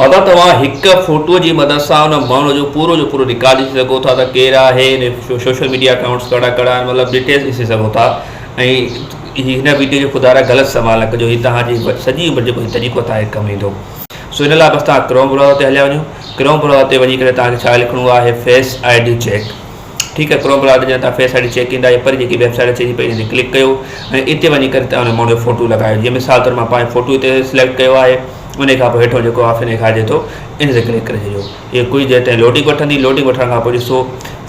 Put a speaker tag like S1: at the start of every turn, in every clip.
S1: अगर तव्हां हिक फोटो की मदद से उन माण्हू जो पूरो रिकॉर्ड ॾिसी सघो था त केरु आहे, सोशल मीडिया अकाउंट्स कहिड़ा कहिड़ा आहिनि, मतिलबु डिटेल्स ॾिसी सघो था। ऐं हिन वीडियो जो ख़ुदा ग़लति इस्तेमालु न कजो, हीअ तव्हांजी सॼी उमिरि जो तरीक़ो तव्हांखे कमु ईंदो। सो इन लाइ बसि तव्हां क्रोम ब्राउज़र ते हलिया वञो। क्रोम ब्राउज़र ते वञी करे तव्हांखे छा लिखिणो आहे, फेस ID चेक। ठीकु आहे, क्रोम ब्राउज़र ते तव्हां फेस ID चेक ईंदा, पर जेकी वेबसाइट अचे थी पई हिन ते क्लिक कयो ऐं इते वञी करे तव्हां उन माण्हू जो फोटो लॻायो। जीअं मिसाल तौरु मां पंहिंजो फोटो हिते सिलेक्ट कयो आहे, उन खां पोइ हेठो जेको ऑप्शन ॾेखारिजे थो इन ते क्लिक करे छॾियो। इहे कुझु देरि ताईं लोडिंग वठंदी। लोडिंग वठण खां पोइ ॾिसो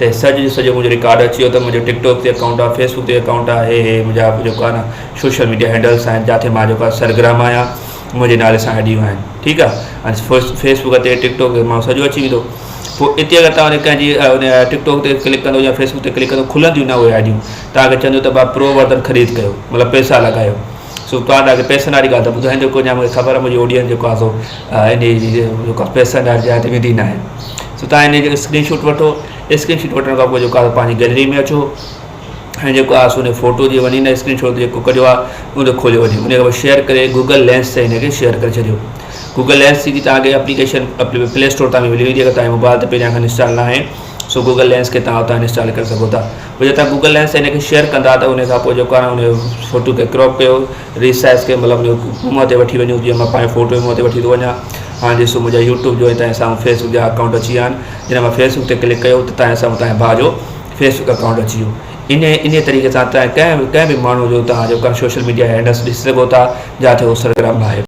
S1: त सॼो मुंहिंजो रिकॉर्ड अची वियो, त मुंहिंजो टिकटॉक ते अकाउंट आहे, फेसबुक ते अकाउंट आहे, हे मुंहिंजा जेको आहे न सोशल मीडिया हैंडल्स आहिनि, जिथे मां जेको आहे सरगर्म आहियां, मुंहिंजे नाले सां आइडियूं आहिनि। ठीकु आहे, हाणे फेसबुक ते टिकटॉक ते मां सॼो अची वेंदो। पोइ इते अगरि तव्हां कंहिंजी टिकटॉक ते क्लिक कंदो या फेसबुक ते क्लिक कंदो, खुलंदियूं न उहे आइडियूं। तव्हांखे चवंदो त भाउ प्रो वर्जन ख़रीद कयो, मतिलबु पैसा लॻायो। सो तव्हांखे पैसनि वारी ॻाल्हि त ॿुधाईंदो कोन, या मूंखे ख़बर आहे मुंहिंजी ऑडियंस जेको आहे सो इन जी जेको पैसनि वारी जाइ ते वेंदी न आहे। सो तव्हां इन जो स्क्रीनशॉट वठो। स्क्रीनशॉट वठण खां पोइ जेको आहे पंहिंजी गैलरी में अचो ऐं जेको आहे सो उन फोटो जी वञी न स्क्रीनशॉट जेको कढियो आहे उन खोलियो वञे। उन खां पोइ शेयर करे गूगल लेंस ते हिनखे शेयर करे छॾियो। गूगल लेंस जी तव्हांखे एप्लीकेशन प्ले स्टोर तां मिली वेंदी, अगरि तव्हांजे मोबाइल ते पहिरियां खां इंस्टॉल न आहे। सो गूगल लेंस खे तव्हां उतां इंस्टॉल करे सघो था। पोइ जे तव्हां गूगल लेंस ते हिनखे शेयर कंदा त उन खां पोइ जेको आहे न उन फोटो खे क्रॉप कयो, रीसाइज़ खे मतिलबु मुंहं ते वठी वञो। जीअं मां पंहिंजे फोटो मुंहं ते वठी थो वञा। हाणे ॾिसो मुंहिंजा यूट्यूब जो ऐं तव्हांजे साम्हूं फेसबुक जा अकाउंट अची विया आहिनि। जॾहिं मां फेसबुक ते क्लिक कयो त तव्हांजे साम्हूं तव्हांजे भाउ जो फेसबुक अकाउंट अची वियो। इन तरीक़े सां तव्हां कंहिं बि माण्हू जो तव्हां जेको आहे सोशल मीडिया हैंडल्स ॾिसी सघो था, जिथे उहो सरगर्म आहे।